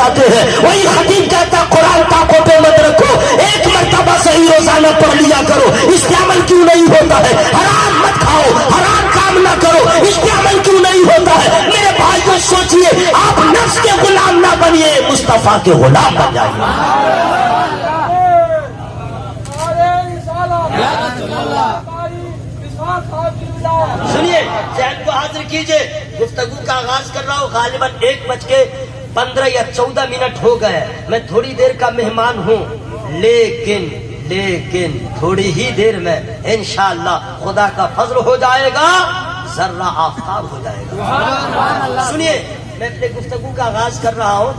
جاتے ہیں. وہی خطیب کہتا ہے قرآن طاقوں پہ مت رکھو, ایک مرتبہ صحیح روزانہ پڑھ لیا کرو, اس پہ عمل کیوں نہیں ہوتا ہے؟ حرام مت کھاؤ, حرام کام نہ کرو, اس پہ عمل کیوں نہیں ہوتا ہے؟ میرے بھائیوں سوچئے, آپ نفس کے غلام نہ بنیے, مصطفیٰ کے غلام بن جائیے. سنیے, ذہن کو حاضر کیجئے, گفتگو کا آغاز کر رہا ہوں, غالباً 1:15 یا 14 ہو گئے. میں تھوڑی دیر کا مہمان ہوں, لیکن تھوڑی ہی دیر میں انشاءاللہ خدا کا فضل ہو جائے گا, ذرہ آفتاب ہو جائے گا. سنیے, میں اپنے گفتگو کا آغاز کر رہا ہوں.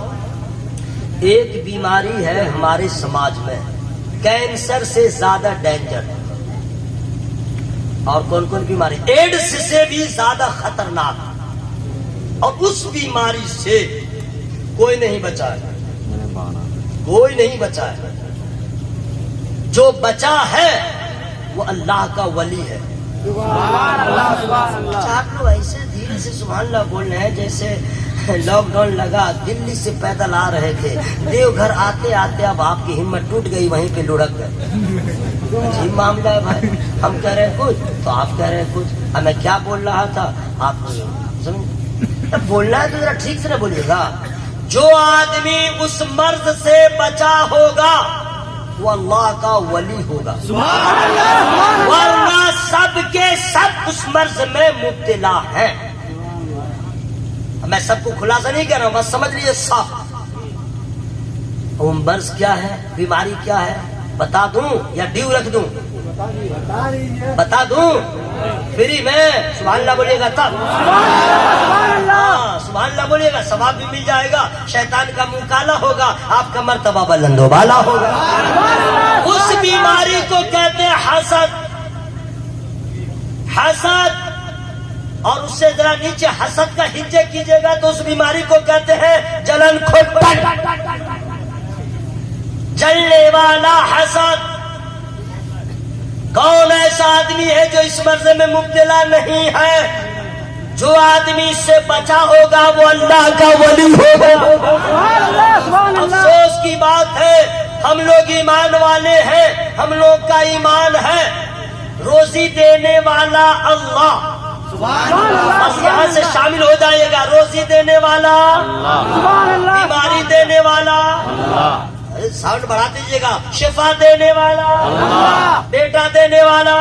ایک بیماری ہے ہمارے سماج میں, کینسر سے زیادہ ڈینجر. اور کون کون بیماری؟ ایڈس سے بھی زیادہ خطرناک. اور اس بیماری سے کوئی نہیں بچا ہے, کوئی نہیں بچا ہے. جو بچا ہے وہ اللہ کا ولی ہے. آپ لوگ ایسے دھیرے سے سبحان اللہ بول رہے ہیں جیسے لاک ڈاؤن لگا, دلی سے پیدل آ رہے تھے, دیو گھر آتے آتے اب آپ کی ہمت ٹوٹ گئی, وہیں پہ لڑک گئے. عجیب معاملہ ہے بھائی. ہم کہہ رہے ہیں کچھ تو آپ کہہ رہے ہیں کچھ. اب میں کیا بول رہا تھا آپ سمجھ, بولنا ہے تو ذرا ٹھیک سے نہ بولیے گا. جو آدمی اس مرض سے بچا ہوگا وہ اللہ کا ولی ہوگا, ورنہ سب کے سب اس مرض میں مبتلا ہیں. میں سب کو خلاصہ نہیں کہہ رہا ہوں, بس سمجھ لیجیے صاف. وہ مرض کیا ہے, بیماری کیا ہے, بتا دوں یا ڈیو رکھ دوں؟ بتا دوں فری میں. سبحان اللہ بولیے گا تب, سبحان اللہ بولیے گا, ثواب بھی مل جائے گا, شیطان کا منہ کالا ہوگا, آپ کا مرتبہ بلند و بالا ہوگا. اس بیماری کو کہتے ہیں حسد. حسد, اور اس سے ذرا نیچے حسد کا ہجے کیجئے گا تو اس بیماری کو کہتے ہیں جلن کھٹپن. جلنے والا حسد. کون ایسا آدمی ہے جو اس مرض میں مبتلا نہیں ہے؟ جو آدمی اس سے بچا ہوگا وہ اللہ کا ولی ہوگا. افسوس کی بات ہے, ہم لوگ ایمان والے ہیں, ہم لوگ کا ایمان ہے روزی دینے والا اللہ. بس یہاں سے شامل ہو جائے گا, روزی دینے والا, بیماری دینے والا, ساؤنڈ بڑھا دیجیے گا, شفا دینے والا, بیٹا دینے والا,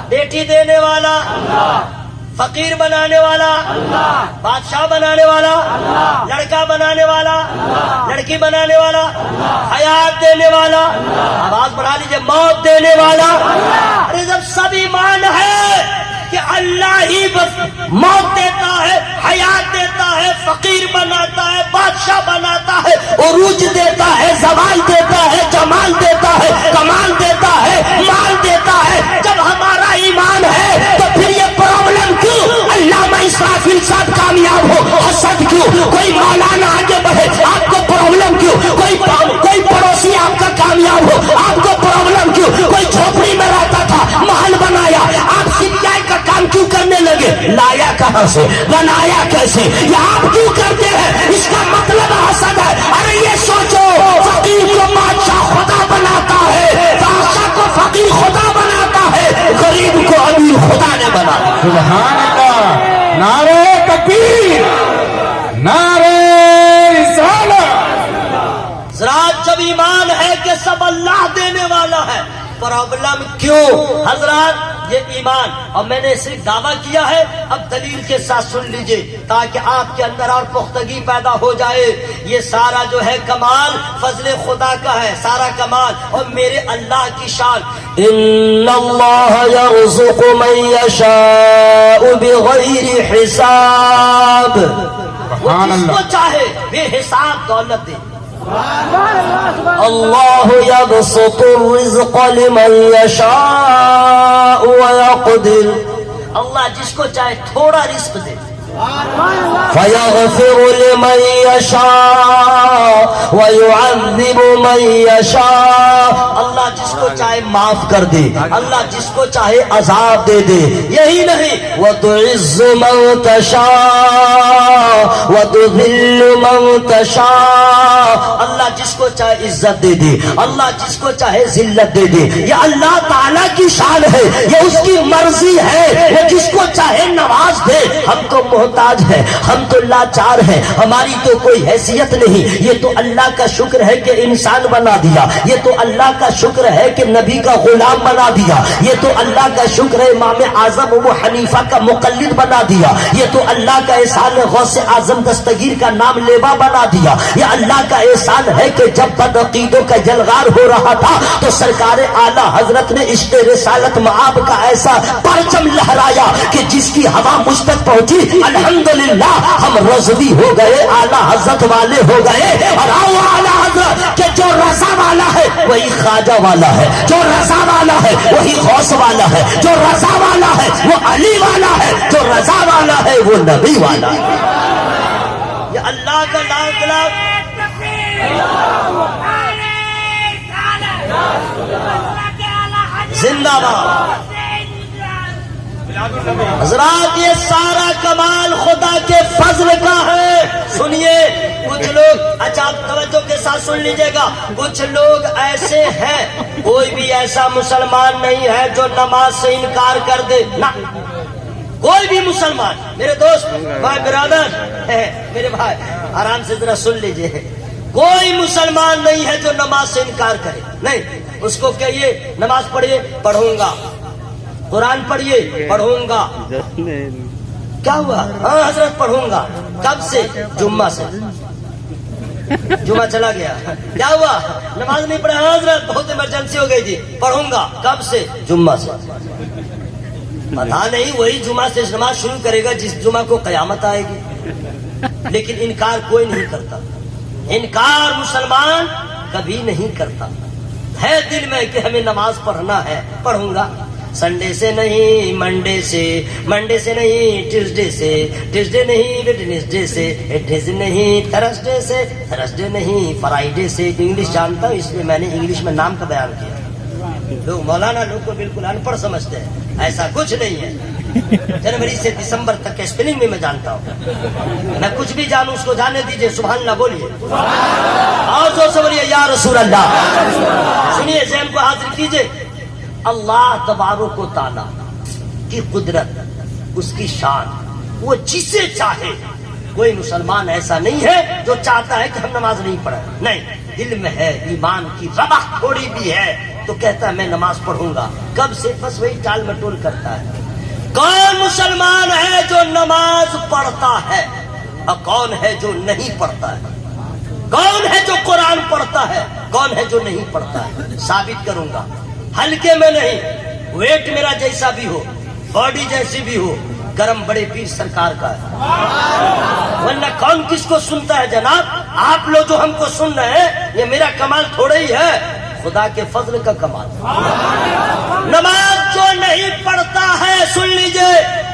بیٹی دینے والا, فقیر بنانے والا, بادشاہ بنانے والا, لڑکا بنانے والا, لڑکی بنانے والا, حیات دینے والا, آواز بڑھا لیجیے, موت دینے والا. ارے جب سب ایمان ہے کہ اللہ ہی موت دیتا ہے, حیات دیتا ہے, فقیر بناتا ہے, بادشاہ بناتا ہے, عروج دیتا ہے, زوال دیتا ہے, جمال دیتا ہے, کمال دیتا ہے, مال دیتا ہے, جب ہمارا ایمان ہے تو پھر یہ پرابلم کیوں؟ علامہ اسرافیل صاحب کامیاب ہو, حسد کیوں؟ کوئی مولانا آگے بڑھے, آپ کو پرابلم کیوں؟ کوئی پڑوسی آپ کا کامیاب ہو, آپ کو پرابلم کیوں؟ کوئی جھوپڑی میں رہتا تھا, محل بنایا, آپ سچائی کا کام کیوں کرنے لگے؟ لایا کہاں سے, بنایا کیسے, یہ آپ کیوں کرتے ہیں؟ اس کا مطلب حسد ہے. ارے یہ سوچو, فقیر کو بادشاہ خدا بناتا ہے, بادشاہ کو فقیر خدا بناتا ہے, غریب کو امیر خدا نے بنایا. سبحان اللہ. نعرہ تکبیر, نعرہ رسالت. حضرات جب ایمان ہے کہ سب اللہ دینے والا ہے, پرابلم کیوں؟ حضرات یہ ایمان, اور میں نے صرف دعویٰ کیا ہے, اب دلیل کے ساتھ سن لیجئے تاکہ آپ کے اندر اور پختگی پیدا ہو جائے. یہ سارا جو ہے کمال فضل خدا کا ہے, سارا کمال اور میرے اللہ کی شان. ان اللہ یرزق من یشاء بغیر حساب. وہ جس کو چاہے بے حساب دولت دے. اللہ یبسط الرزق لمن یشاء ویقدر. اللہ جس کو چاہے تھوڑا رزق دے. فیغفر لمن یشاء ویعذب من یشاء. اللہ جس کو چاہے معاف کر دے, اللہ جس کو چاہے عذاب دے دے. یہی نہیں, وتعز من تشاء وتذل من تشاء. اللہ جس کو چاہے عزت دے دے, اللہ جس کو چاہے ذلت دے دے. یہ اللہ تعالیٰ کی شان ہے, یہ اس کی مرضی ہے. وہ جس کو چاہے نواز دے. ہم تو محتاج ہیں, ہم تو لاچار ہیں, ہماری تو کوئی حیثیت نہیں. یہ تو اللہ کا شکر ہے کہ انسان بنا دیا. یہ تو اللہ کا شکر ہے کہ نبی کا غلام بنا دیا. یہ تو اللہ کا شکر ہے امام اعظم ابو حنیفہ کا مقلد بنا دیا. یہ تو اللہ کا احسان ہے غوث اعظم دستگیر کا نام لیوا بنا دیا. یہ اللہ کا احسان ہے کہ جب بدعقیدوں کا جلغار ہو رہا تھا تو سرکار اعلی حضرت نے عشق رسالت معاب کا ایسا پرچم لہرایا کہ جس کی ہوا مجھ تک پہنچی الحمدللہ ہم رضوی ہو گئے, اعلی حضرت والے ہو گئے. اور آؤ اعلی حضرت کہ جو رضا والا ہے وہی خواجہ والا ہے, جو رضا والا ہے وہی غوث والا ہے, جو رضا والا ہے وہ علی والا ہے, جو رضا والا ہے وہ نبی والا ہے. یہ اللہ کا لاکھ لاکھ زندہ باد. حضرات یہ سارا کمال خدا کے فضل کا ہے. سنیے کچھ لوگ, اچھا آپ توجہ کے ساتھ سن لیجئے گا, کچھ لوگ ایسے ہیں, کوئی بھی ایسا مسلمان نہیں ہے جو نماز سے انکار کر دے. نہ کوئی بھی مسلمان, میرے دوست بھائی برادر میرے بھائی آرام سے ذرا سن لیجئے, کوئی مسلمان نہیں ہے جو نماز سے انکار کرے. نہیں, اس کو کہیے نماز پڑھیے, پڑھوں گا. قرآن پڑھیے, پڑھوں گا. کیا ہوا؟ ہاں حضرت پڑھوں گا. کب سے؟ جمعہ سے. جمعہ چلا گیا, کیا ہوا؟ نماز نہیں پڑھا. ہاں حضرت بہت ایمرجنسی ہو گئی تھی. پڑھوں گا. کب سے؟ جمعہ سے. پتا نہیں وہی جمعہ سے نماز شروع کرے گا جس جمعہ کو قیامت آئے گی. لیکن انکار کوئی نہیں کرتا. انکار مسلمان کبھی نہیں کرتا. ہے دل میں کہ ہمیں نماز پڑھنا ہے, پڑھوں گا. سنڈے سے نہیں منڈے سے, منڈے سے نہیں ٹیوزڈے سے, ٹیوزڈے نہیں ویڈنسڈے سے, ویڈنسڈے نہیں تھرسڈے سے, تھرسڈے نہیں فرائیڈے سے. انگلش جانتا ہوں اس لیے میں نے انگلش میں نام کا بیان کیا. لوگ مولانا لوگ کو بالکل ان پڑھ سمجھتے ہیں, ایسا کچھ نہیں ہے. جنوری سے دسمبر تک کے اسپیلنگ میں جانتا ہوں. میں کچھ بھی جانوں اس کو جانے دیجئے. سبحان اللہ بولیے, اور جو سوریے یا رسول اللہ. سنیے, ذہن کو حاضر کیجئے. اللہ تبارک و تعالی کی قدرت, اس کی شان, وہ جسے چاہے. کوئی مسلمان ایسا نہیں ہے جو چاہتا ہے کہ ہم نماز نہیں پڑھیں. نہیں, دل میں ہے ایمان کی ربق تھوڑی بھی ہے تو کہتا ہے میں نماز پڑھوں گا. کب سے؟ بس وہی ٹال مٹول کرتا ہے. کون مسلمان ہے جو نماز پڑھتا ہے اور کون ہے جو نہیں پڑھتا ہے؟ کون ہے جو قرآن پڑھتا ہے, کون ہے جو نہیں پڑھتا ہے؟ ثابت کروں گا. ہلکے میں نہیں, ویٹ میرا جیسا بھی ہو, باڈی جیسی بھی ہو, گرم بڑے پیر سرکار کا ہے. ورنہ کون کس کو سنتا ہے جناب؟ آپ لوگ جو ہم کو سن رہے ہیں, یہ میرا کمال تھوڑا ہی ہے, خدا کے فضل کا کمال. نماز جو نہیں پڑھتا ہے, سن لیجئے,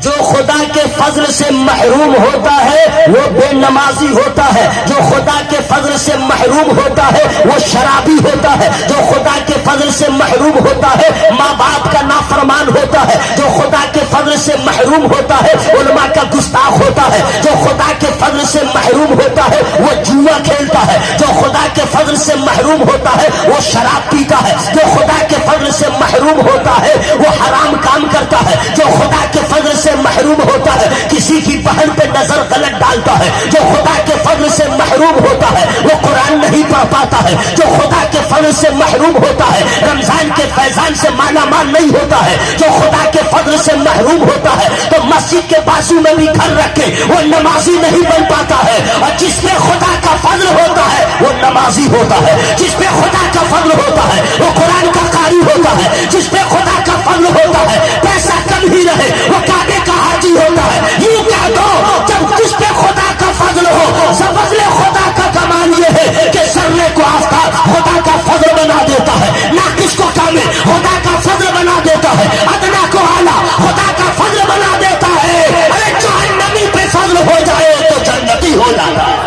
جو خدا کے فضل سے محروم ہوتا ہے وہ بے نمازی ہوتا ہے. جو خدا کے فضل سے محروم ہوتا ہے وہ شرابی ہوتا ہے. جو خدا کے فضل سے محروم ہوتا ہے ماں باپ کا نافرمان ہوتا ہے. جو خدا کے فضل سے محروم ہوتا ہے علماء کا گستاخ ہوتا ہے. جو خدا کے فضل سے محروم ہوتا ہے وہ جوا کھیلتا ہے. جو خدا کے فضل سے محروم ہوتا ہے وہ شراب پیتا ہے. جو خدا کے فضل سے محروم ہوتا ہے وہ حرام کام کرتا ہے. جو خدا کے فضل سے محروم ہوتا ہے کسی کی بہن پہ نظر غلط ڈالتا ہے. جو خدا کے فضل سے محروم ہوتا ہے وہ قرآن نہیں پڑھ پاتا ہے. جو خدا کے فضل سے محروم ہوتا ہے رمضان کے فیضان سے مالا مال نہیں ہوتا ہے. جو خدا کے فضل سے محروم ہوتا ہے تو مسجد کے بازو میں بھی گھر رکھ کے وہ نمازی نہیں بن پاتا ہے. اور جس پہ خدا کا فضل ہوتا ہے وہ نمازی ہوتا ہے. جس پہ خدا کا فضل ہوتا ہے وہ قرآن کا قاری ہوتا ہے. جس پہ خدا کا فضل ہوتا ہے پیسہ کم ہی رہے وہ کعبے کا حاجی ہوتا ہے. یوں کہہ دو, جب جس پہ خدا کا فضل ہو, فضل خدا کا کمال یہ ہے کہ ذرے کو آفتاب خدا کا فضل بنا دیتا ہے, ناقص کو کامل خدا کا فضل بنا دیتا ہے, ادنا کو اعلیٰ خدا کا فضل بنا دیتا ہے. ارے جہنمی پہ فضل ہو جائے تو جنتی ہو جاتا ہے.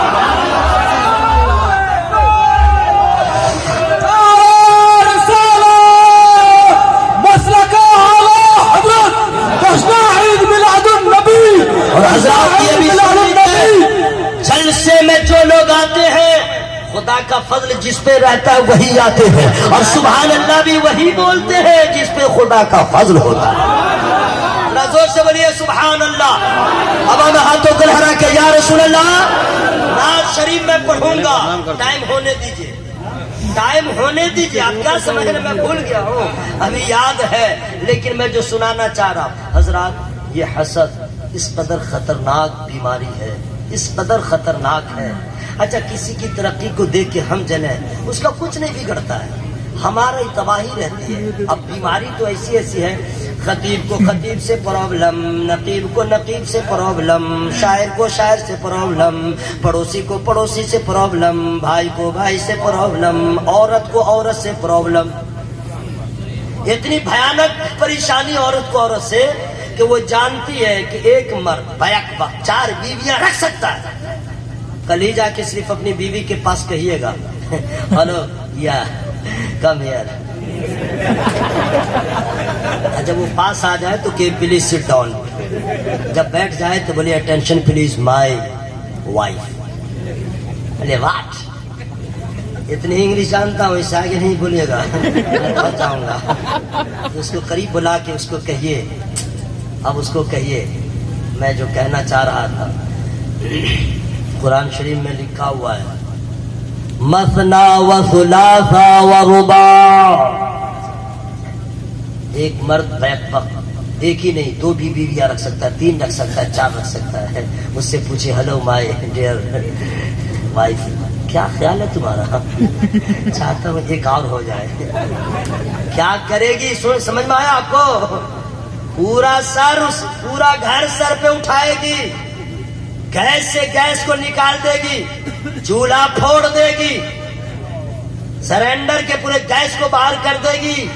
اور حضرات یہ بھی میں جو لوگ آتے ہیں خدا کا فضل جس پہ رہتا ہے وہی آتے ہیں، اور سبحان اللہ بھی وہی بولتے ہیں جس پہ خدا کا فضل ہوتا ہے۔ زور سے بولیے سبحان اللہ۔ اب ہم ہاتھوں کو لہرا کے یا رسول اللہ نعت شریف میں پڑھوں گا، ٹائم ہونے دیجیے، ٹائم ہونے دیجیے۔ آپ کیا سمجھ رہے، میں بھول گیا ہوں، ابھی یاد ہے، لیکن میں جو سنانا چاہ رہا ہوں حضرات، یہ حسد اس قدر خطرناک بیماری ہے، اس قدر خطرناک ہے۔ اچھا کسی کی ترقی کو دیکھ کے ہم جلیں، اس کا کچھ نہیں بگڑتا ہے، ہماری تباہی رہتی ہے۔ اب بیماری تو ایسی ایسی ہے، خطیب کو خطیب سے پرابلم، نقیب کو نقیب سے پرابلم، شاعر کو شاعر سے پرابلم، پڑوسی کو پڑوسی سے پرابلم، بھائی کو بھائی سے پرابلم، عورت کو عورت سے پرابلم۔ اتنی بھیانک پریشانی عورت کو عورت سے کہ وہ جانتی ہے کہ ایک مرد بیک وقت 4 بیویاں رکھ سکتا ہے۔ کل ہی جا کے صرف اپنی بیوی کے پاس کہیے گا ہلو یا کم ہیئر، جب وہ پاس آ جائے تو کہ پلیز سٹ ڈاؤن، جب بیٹھ جائے تو بولے attention please my wife. Array what, اتنی انگلش جانتا ہوں، اس سے آگے نہیں بولیے گا بچاؤں گا۔ اس کو قریب بلا کے اس کو کہیے، اب اس کو کہیے میں جو کہنا چاہ رہا تھا، قرآن شریف میں لکھا ہوا ہے مثنا و ثلاثا و رباع، ایک مرد بیک وقت ایک ہی نہیں 2 بھی بیویاں رکھ سکتا ہے، 3 رکھ سکتا ہے، 4 رکھ سکتا ہے۔ مجھ سے پوچھے ہلو مائی ڈیئر وائف، کیا خیال ہے تمہارا؟ چاہتا ہوں ایک اور ہو جائے۔ کیا کرے گی سمجھ میں آیا آپ کو؟ پورا گھر سر پہ اٹھائے گی، گیس سے گیس کو نکال دے گی، چولہا پھوڑ دے گی، سرینڈر کے پورے گیس کو باہر کر دے گی،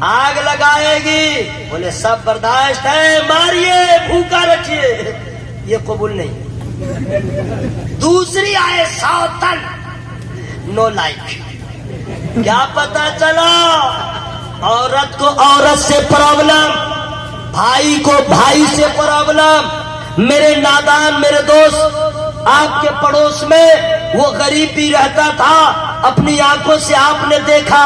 آگ لگائے گی۔ بولے سب برداشت ہے، ماریے بھوکا رکھیے، یہ قبول نہیں۔ دوسری آئے 100 طن، نو لائک۔ کیا پتا چلا؟ عورت کو عورت سے پرابلم، بھائی کو بھائی سے پرابلم۔ میرے نادان میرے دوست، آپ کے پڑوس میں وہ غریب بھی رہتا تھا، اپنی آنکھوں سے آپ نے دیکھا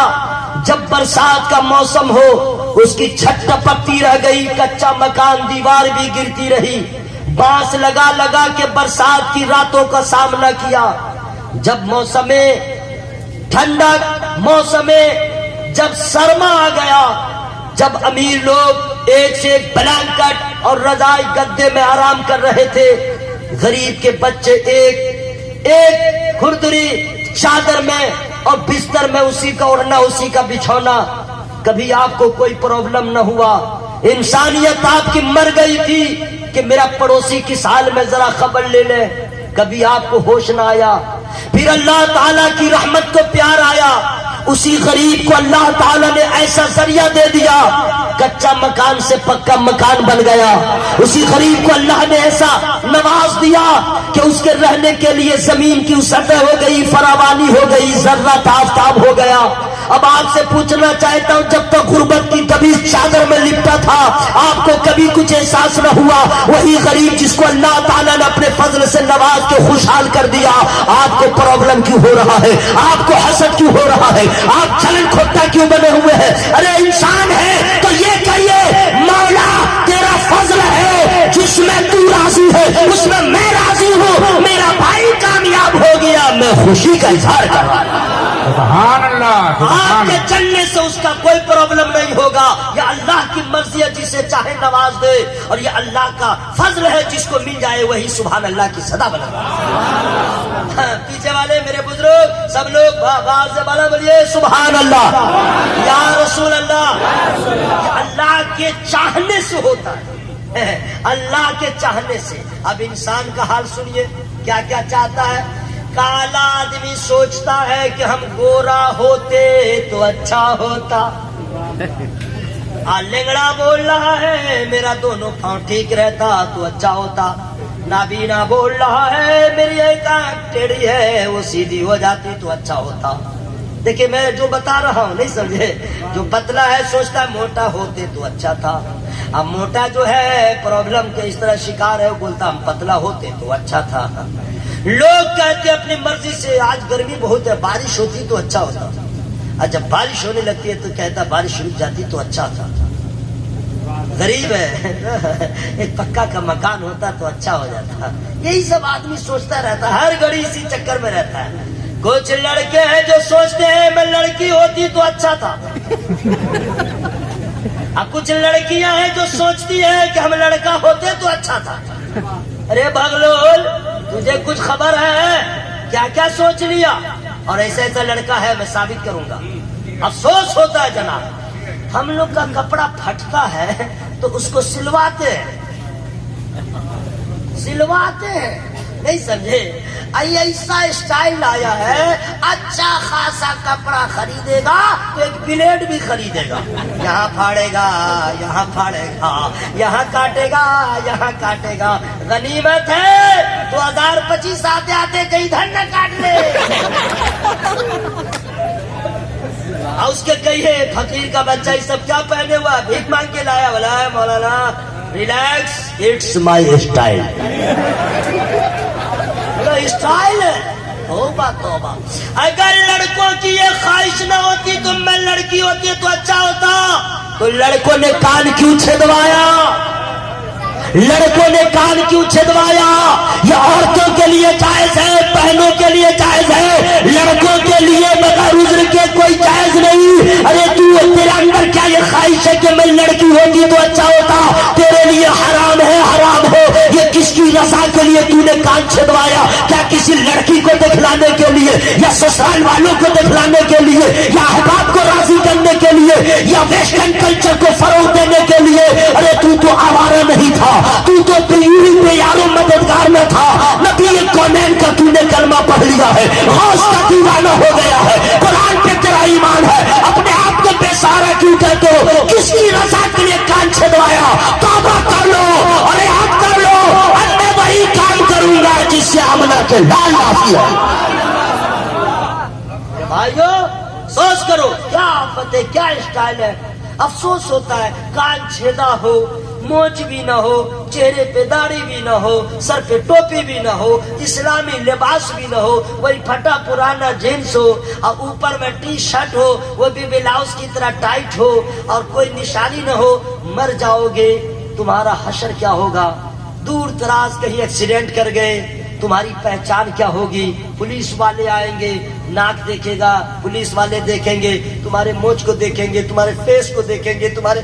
جب برسات کا موسم ہو اس کی چھت ٹپکتی رہ گئی، کچا مکان دیوار بھی گرتی رہی، بانس لگا لگا کے برسات کی راتوں کا سامنا کیا۔ جب موسم ٹھنڈک، موسم جب سرما آ گیا، جب امیر لوگ ایک سے ایک بلینکٹ اور رضائی گدے میں آرام کر رہے تھے، غریب کے بچے ایک کھردری چادر میں اور بستر میں اسی کا اوڑھنا اسی کا بچھونا۔ کبھی آپ کو کوئی پرابلم نہ ہوا؟ انسانیت آپ کی مر گئی تھی کہ میرا پڑوسی کس حال میں ذرا خبر لے لے؟ کبھی آپ کو ہوش نہ آیا؟ پھر اللہ تعالیٰ کی رحمت کو پیار آیا، اسی غریب کو اللہ تعالیٰ نے ایسا ذریعہ دے دیا، کچا مکان سے پکا مکان بن گیا۔ اسی غریب کو اللہ نے ایسا نواز دیا کہ اس کے رہنے کے لیے زمین کی سطح ہو گئی، فراوانی ہو گئی، ذرہ آفتاب ہو گیا۔ اب آپ سے پوچھنا چاہتا ہوں، جب تک غربت کی کبھی چادر میں لپٹا تھا آپ کو کبھی کچھ احساس نہ ہوا؟ وہی غریب جس کو اللہ تعالیٰ نے اپنے فضل سے نواز کے خوشحال کر دیا، آپ کو پرابلم کیوں ہو رہا ہے؟ آپ کو حسد کیوں ہو رہا ہے؟ آپ چھلن کھوٹا کیوں بنے ہوئے ہیں؟ ارے انسان ہے تو یہ کہیے مولا تیرا فضل ہے، جس میں تو راضی ہے اس میں میں راضی ہوں، میرا بھائی کامیاب ہو گیا، میں خوشی کا اظہار کر رہا ہوں۔ سبحان اللہ، آپ کے چلنے سے اس کا کوئی پرابلم نہیں ہوگا۔ یہ اللہ کی مرضی ہے، جسے چاہے نواز دے، اور یہ اللہ کا فضل ہے، جس کو مل جائے وہی سبحان اللہ کی صدا بنا۔ پیچھے والے میرے بزرگ سب لوگ آواز سے بولا بولیے سبحان اللہ، یا رسول اللہ۔ یہ اللہ کے چاہنے سے ہوتا ہے، اللہ کے چاہنے سے۔ اب انسان کا حال سنیے، کیا کیا چاہتا ہے؟ کالا آدمی سوچتا ہے کہ ہم گورا ہوتے تو اچھا ہوتا۔ لنگڑا بول رہا ہے میرا دونوں پاؤں ٹھیک رہتا تو اچھا ہوتا۔ نابینا بول رہا ہے میری ایک آنکھ ٹیڑھی ہے وہ سیدھی ہو جاتی تو اچھا ہوتا۔ دیکھیں میں جو بتا رہا ہوں نہیں سمجھے؟ جو پتلا ہے سوچتا ہے موٹا ہوتے تو اچھا تھا۔ اب موٹا جو ہے پرابلم کے اس طرح شکار ہے، وہ بولتا ہم پتلا ہوتے تو اچھا تھا۔ لوگ کہتے ہیں اپنی مرضی سے آج گرمی بہت ہے، بارش ہوتی تو اچھا ہوتا، اور جب بارش ہونے لگتی ہے تو کہتا بارش رک جاتی تو اچھا ہوتا۔ غریب ہے، ایک پکا کا مکان ہوتا تو اچھا ہو جاتا۔ یہی سب آدمی سوچتا رہتا، ہر گھڑی اسی چکر میں رہتا ہے۔ کچھ لڑکے ہیں جو سوچتے ہیں میں لڑکی ہوتی تو اچھا تھا، اور کچھ لڑکیاں ہیں جو سوچتی ہیں کہ ہم لڑکا ہوتے تو اچھا تھا۔ ارے بغلول، تجھے کچھ خبر ہے؟ کیا کیا سوچ لیا؟ اور ایسا ایسا لڑکا ہے، میں ثابت کروں گا۔ افسوس ہوتا ہے جناب، ہم لوگ کا کپڑا پھٹتا ہے تو اس کو سلواتے ہیں، نہیں سمجھے؟ ایسا اسٹائل آیا ہے، اچھا خاصا کپڑا خریدے گا تو ایک بلیڈ بھی خریدے گا، یہاں پھاڑے گا، یہاں پھاڑے گا، یہاں کاٹے گا، یہاں کاٹے گا۔ غنیمت ہے 2025 آتے آتے کہیں دھن نہ کاٹ لے۔ اور اس کے کہیے فقیر کا بچہ یہ سب کیا پہنے ہوا، بھیک مانگ کے لایا؟ بولا ہے Maulana relax, it's my style. Style ہے، توبہ توبہ۔ اگر لڑکوں کی یہ خواہش نہ ہوتی تو میں لڑکی ہوتی تو اچھا ہوتا، تو لڑکوں نے کان کیوں چھدوایا؟ لڑکوں نے کان کیوں چھدوایا؟ یہ عورتوں کے لیے جائز ہے، بہنوں کے لیے جائز ہے، لڑکوں کے لیے بغیر عذر کے کوئی جائز نہیں۔ ارے تیرے اندر کیا یہ خواہش ہے کہ میں لڑکی ہوتی تو اچھا ہوتا؟ تیرے لیے حرام ہے، حرام ہو۔ یہ کس کی رضا کے لیے تو نے کان چھدوایا؟ کیا کسی لڑکی کو دکھلانے کے لیے، یا سسرال والوں کو دکھلانے کے لیے، یا احباب کو راضی کرنے کے لیے، یا ویسٹرن کلچر کو فروغ دینے کے لیے؟ ارے تو آوارہ نہیں تھا، تو یوری پہ یارو مددگار میں تھا۔ نبی کونین کا تو نے کلمہ پڑھ لیا ہے، غوث کا دیوانہ ہو گیا ہے، قرآن پہ تیرا ایمان ہے، اپنے آپ کو بے سہارا کیوں کہتے ہو؟ کس کی رضا کے لیے کان چھدوایا؟ توبہ کر لو اور یاد کر لو، اب میں وہی کام کروں گا جس سے آمنہ کے لال معافی ہے۔ بھائیو سوچ کرو، کیا آفت ہے، کیا اسٹائل ہے۔ افسوس ہوتا ہے کان چھیدا ہو، مونچھ بھی نہ ہو، چہرے پہ داڑھی بھی نہ ہو، سر پہ ٹوپی بھی نہ ہو، اسلامی لباس بھی نہ ہو، وہی پھٹا پرانا جینس ہو، اور اوپر میں ٹی شرٹ ہو، وہ بھی بلاؤز کی طرح ٹائٹ ہو، اور کوئی نشانی نہ ہو۔ مر جاؤ گے، تمہارا حشر کیا ہوگا؟ دور دراز کہیں ایکسیڈنٹ کر گئے، تمہاری پہچان کیا ہوگی؟ پولیس والے آئیں گے، ناک دیکھے گا، پولیس والے دیکھیں گے، تمہارے مونچھ کو دیکھیں گے، تمہارے فیس کو دیکھیں گے، تمہارے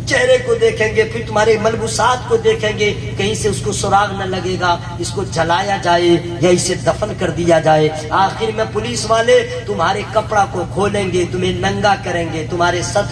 چہرے کو دیکھیں گے، پھر تمہارے ملبوسات کو دیکھیں گے، کہیں سے اس کو سراغ نہ لگے گا، اس کو جلایا جائے یا اسے دفن کر دیا جائے۔ آخر میں پولیس والے تمہارے کپڑا کو کھولیں گے، تمہیں ننگا کریں گے، تمہارے سطح